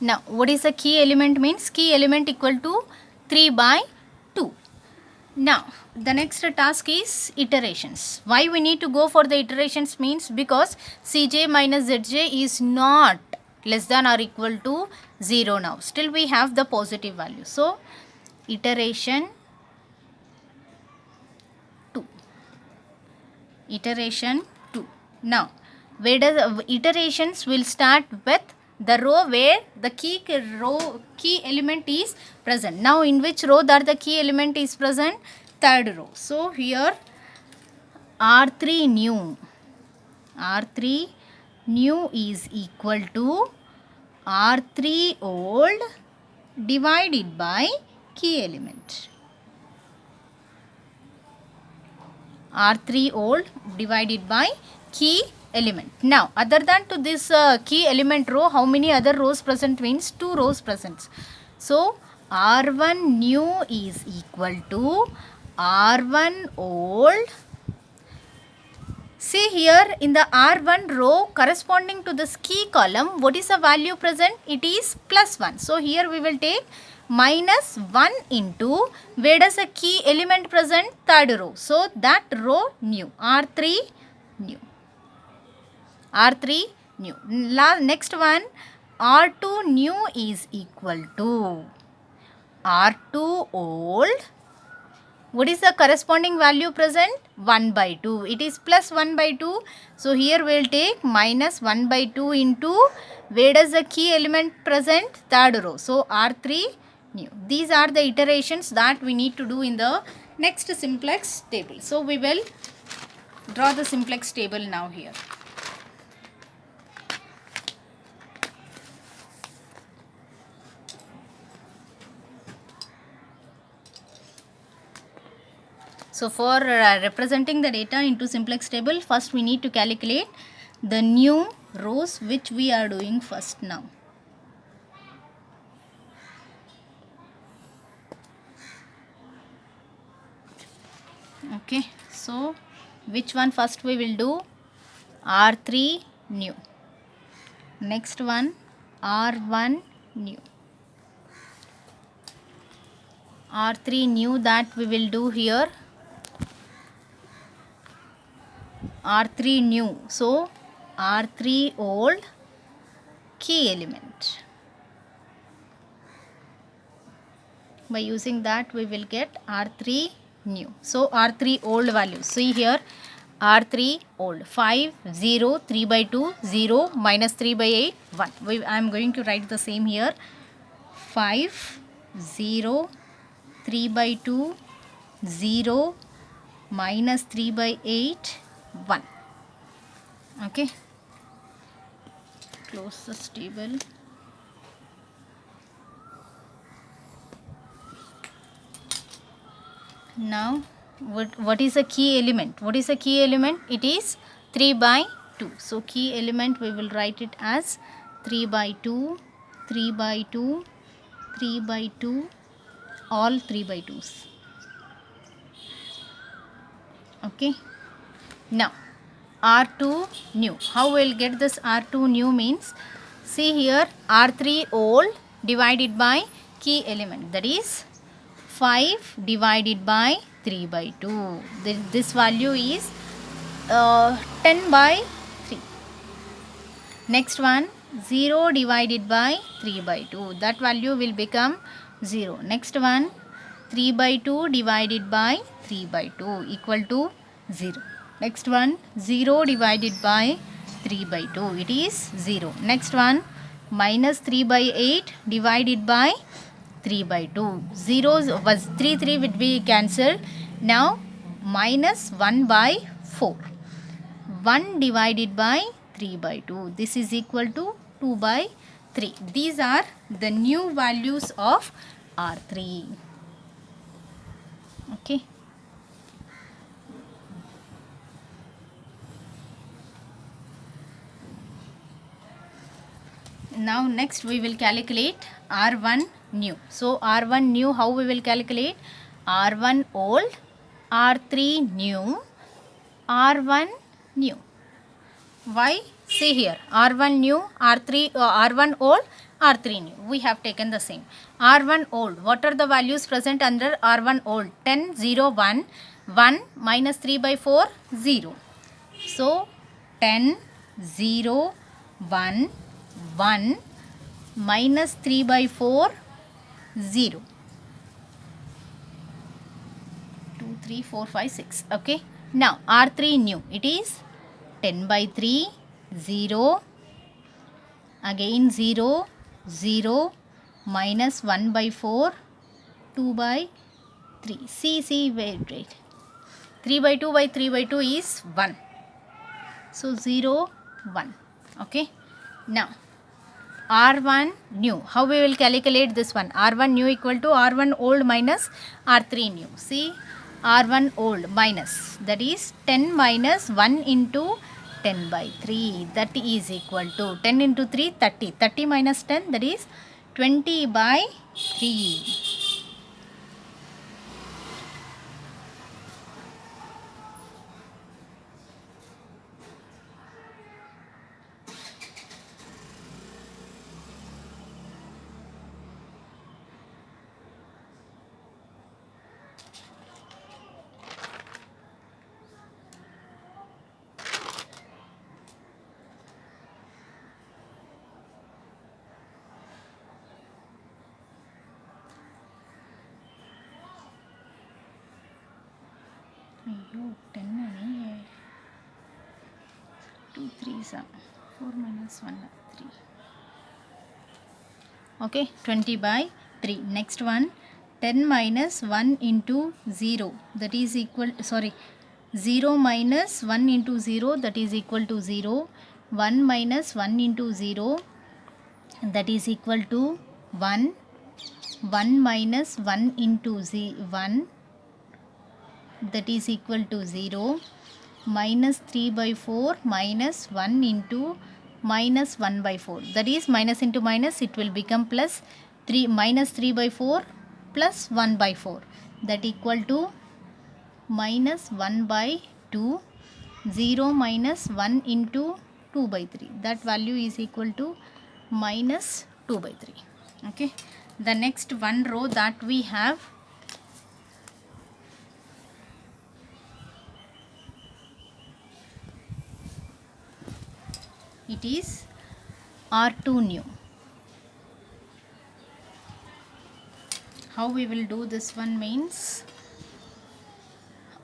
Now what is the key element means? Key element equal to 3 by 2. Now the next task is iterations. Why we need to go for the iterations means because Cj minus Zj is not less than or equal to 0 now. Still we have the positive value. So iteration 2. Iteration 2. Now where does iterations will start with the row where the key element is present. Now in which row that the key element is present? Third row. So here R3 new is equal to R3 old divided by key element. R3 old divided by key element. Now other than to this key element row, how many other rows present means 2 rows present. So R1 new is equal to R1 old. See here in the R1 row corresponding to this key column, what is the value present? It is plus 1. So here we will take minus 1 into where does the key element present? Third row. So that row new. R3 new. R3 new. Next one, R2 new is equal to R2 old. What is the corresponding value present? 1 by 2. It is plus 1 by 2. So here we will take minus 1 by 2 into where does the key element present? Third row. So R3 new. These are the iterations that we need to do in the next simplex table. So we will draw the simplex table now here. So for representing the data into simplex table, first we need to calculate the new rows which we are doing first now. Okay, so which one first we will do? R3 new. Next one R1 new. R3 new that we will do here. R3 new. So R3 old key element. By using that we will get R3 new. So R3 old value. See here R3 old 5 0 3 by 2 0 minus 3 by 8 1. I am going to write the same here. 5 0 3 by 2 0 minus 3 by 8 1. Okay, close this table. Now what is a key element? What is a key element? It is 3 by 2. So key element we will write it as 3 by 2 3 by 2 3 by 2, all 3 by 2s. Okay, now R2 new. How we will get this R2 new means, see here R3 old divided by key element, that is 5 divided by 3 by 2. This value is 10 by 3. Next one 0 divided by 3 by 2. That value will become 0. Next one 3 by 2 divided by 3 by 2 equal to 0. Next one 0 divided by 3 by 2. It is 0. Next one minus 3 by 8 divided by 3 by 2. Zeros was 3 would be cancelled. Now minus 1 by 4. 1 divided by 3 by 2. This is equal to 2 by 3. These are the new values of R3. Okay. Now next we will calculate R1 new. So R1 new, how we will calculate? R1 old, R3 new, R1 new. Why? See here, R1 new, R3, R1 old, R3 new. We have taken the same. R1 old. What are the values present under R1 old? 10, 0, 1. 1 minus 3 by 4, 0. So, 10, 0, 1, 1 minus 3 by 4, 0. 2, 3, 4, 5, 6. Okay. Now, R3 new. It is 10 by 3, 0, again 0, 0, minus 1 by 4, 2 by 3. See, wait. 3 by 2 by 3 by 2 is 1. So, 0, 1. Okay. Now, R1 new. How we will calculate this one? R1 new equal to R1 old minus R3 new. See, R1 old minus, that is 10 minus 1 into 10 by 3. That is equal to 10 into 3, 30. 30 minus 10, that is 20 by 3. अयो 10 नहीं है, 2 3s 4 minus 1 3. Okay, 20 by 3. Next one, 10 minus 1 into 0, that is equal, 0 minus 1 into 0, that is equal to 0. 1 minus 1 into 0, that is equal to 1. 1 minus 1 into 1, that is equal to 0. Minus 3 by 4 minus 1 into minus 1 by 4, that is minus into minus, it will become plus 3 minus 3 by 4 plus 1 by 4, that equal to minus 1 by 2. 0 minus 1 into 2 by 3, that value is equal to minus 2 by 3. Okay, the next one row that we have, it is R2 new. How we will do this one means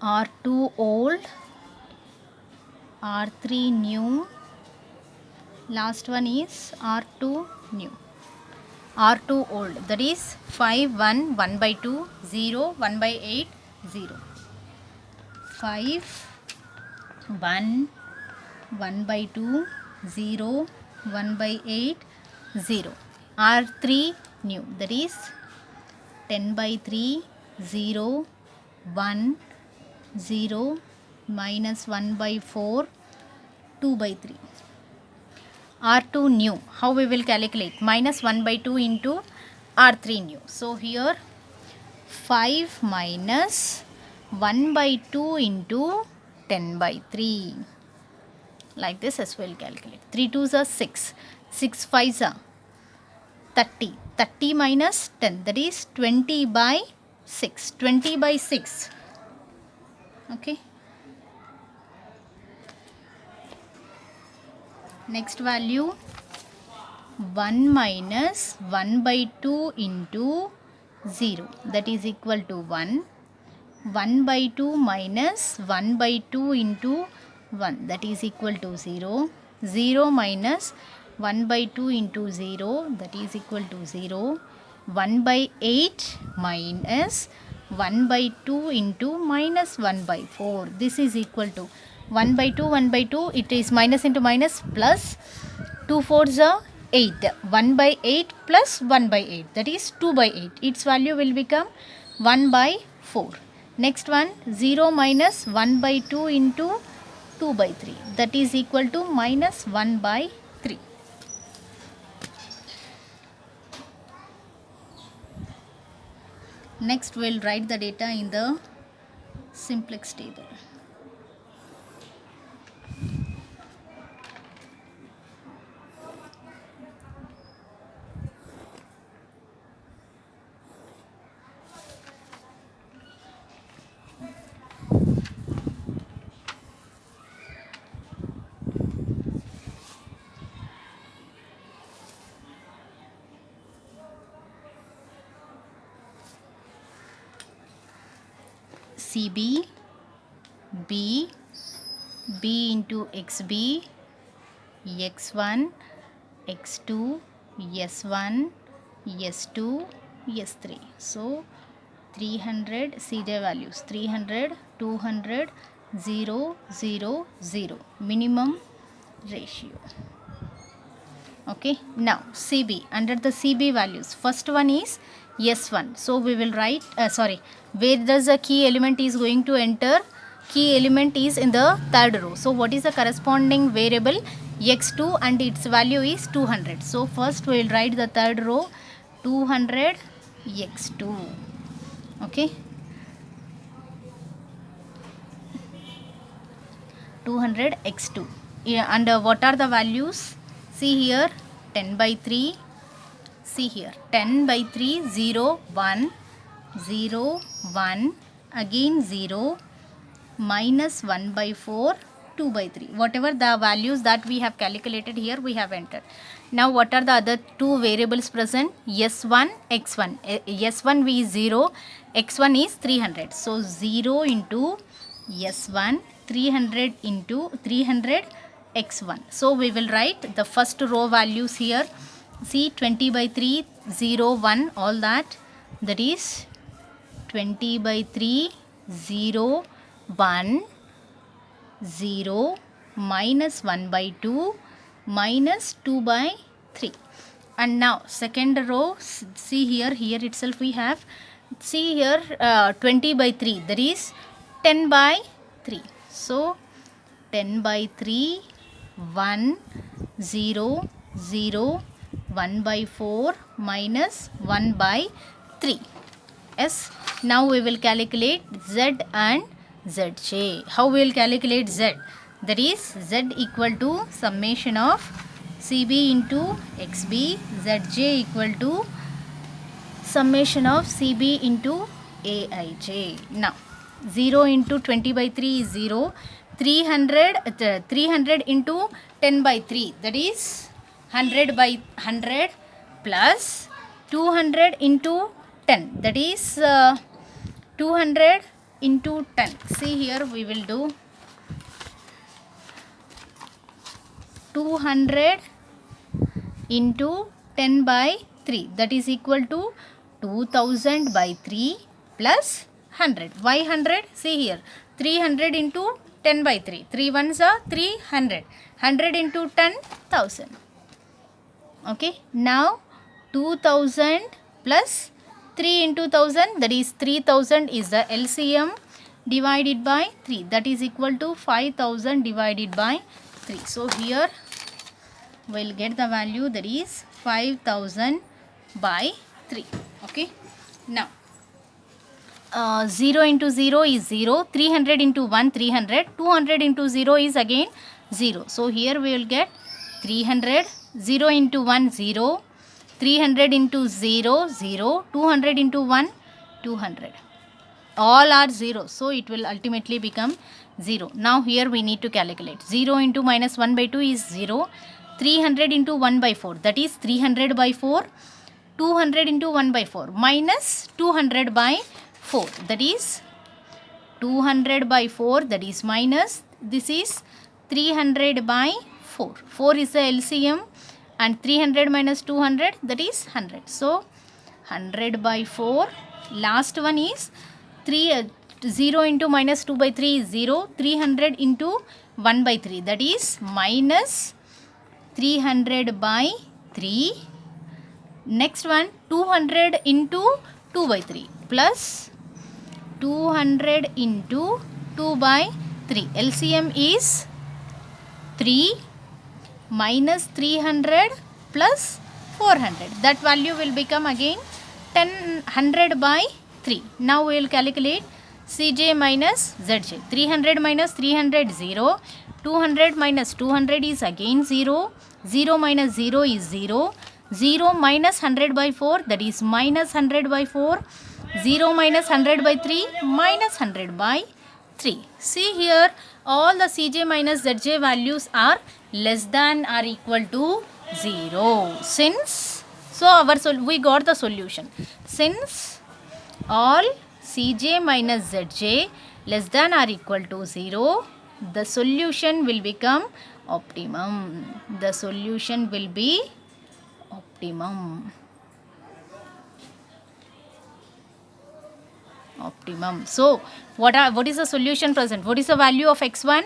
R2 old, R3 new, last one is R2 new. R2 old, that is 5 1 1 by 2 0 1 by 8 0. 5 1 1 by 2 0 1 by 8 0. R3 new, that is 10 by 3 0 1 0 minus 1 by 4 2 by 3. R2 new, how we will calculate? Minus 1 by 2 into R3 new. So here 5 minus 1 by 2 into 10 by 3. Like this as we will calculate. 3 2s are 6. 6 5s are 30. 30 minus 10, that is 20 by 6. 20 by 6. Okay. Next value, 1 minus 1 by 2 into 0, that is equal to 1. 1 by 2 minus 1 by 2 into 1, that is equal to 0. 0 minus 1 by 2 into 0, that is equal to 0. 1 by 8 minus 1 by 2 into minus 1 by 4, this is equal to 1 by 2, 1 by 2, it is minus into minus plus 2 4s are 8. 1 by 8 plus 1 by 8, that is 2 by 8. Its value will become 1 by 4. Next one, 0 minus 1 by 2 into 2 by 3, that is equal to minus 1 by 3. Next we will write the data in the simplex table. CB, B, B into XB, X1, X2, S1, S2, S3. So 300 CJ values, 300, 200, 0, 0, 0, minimum ratio. Okay, now CB, under the CB values, first one is S1. So we will write, where does the key element is going to enter? Key element is in the third row. So what is the corresponding variable? X2, and its value is 200. So first we will write the third row, 200 X2. Okay, 200 X2. Yeah, and what are the values? See here, 10 by 3. See here, 10 by 3, 0, 1, 0, 1, again 0, minus 1 by 4, 2 by 3. Whatever the values that we have calculated here, we have entered. Now what are the other two variables present? S1, X1. S1 is 0, X1 is 300. So 0 into S1, 300 into 300 X1. So we will write the first row values here. See, 20 by 3, 0, 1, all that. That is 20 by 3, 0, 1, 0, minus 1 by 2, minus 2 by 3. And now second row, see here, here itself we have, see here, 20 by 3, that is 10 by 3. So 10 by 3, 1, 0, 0, 1 by 4, minus 1 by 3. Yes, now we will calculate Z and Zj. How we will calculate Z? That is Z equal to summation of CB into XB, Zj equal to summation of CB into Aij. Now 0 into 20 by 3 is 0, 300 into 10 by 3, that is 100 by 100, plus 200 into 10, that is 200 into 10. See here, we will do 200 into 10 by 3, that is equal to 2000 by 3 plus 100. Why 100? See here, 300 into 10 by 3. 3 ones are 300. 100 into 10,000. Okay, now 2000 plus 3 into 1000, that is 3000 is the LCM, divided by 3, that is equal to 5000 divided by 3. So here we will get the value, that is 5000 by 3. Okay, now 0 into 0 is 0, 300 into 1 300, 200 into 0 is again 0. So here we will get 300, 0 into 1 0, 300 into 0 0, 200 into 1 200. All are 0, so it will ultimately become 0. Now here we need to calculate. 0 into minus 1 by 2 is 0, 300 into 1 by 4, that is 300 by 4, 200 into 1 by 4 minus 200 by 4, that is 200 by 4, that is minus, this is 300 by 4. 4 is the LCM, and 300 minus 200, that is 100. So 100 by 4. Last one is 0 into minus 2 by 3 is 0, 300 into 1 by 3, that is minus 300 by 3. Next one, 200 into 2 by 3 plus 200 into 2 by 3. LCM is 3 minus 300 plus 400. That value will become again 100 by 3. Now we will calculate Cj minus Zj. 300 minus 300 0, 200 minus 200 is again 0, 0 minus 0 is 0, 0 minus 100 by 4, that is minus 100 by 4, 0 minus 100 by 3 minus 100 by 3. See here, all the Cj minus Zj values are less than or equal to 0. Since, so we got the solution. Since all Cj minus Zj less than or equal to 0, the solution will become optimum. The solution will be optimum. So what is the solution present? What is the value of x1?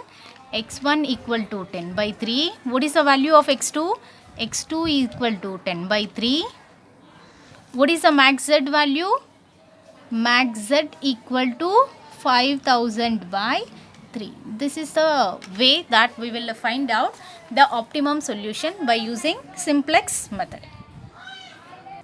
x1 equal to 10 by 3. What is the value of x2? x2 equal to 10 by 3. What is the max z value? Max z equal to 5000 by 3. This is the way that we will find out the optimum solution by using simplex method.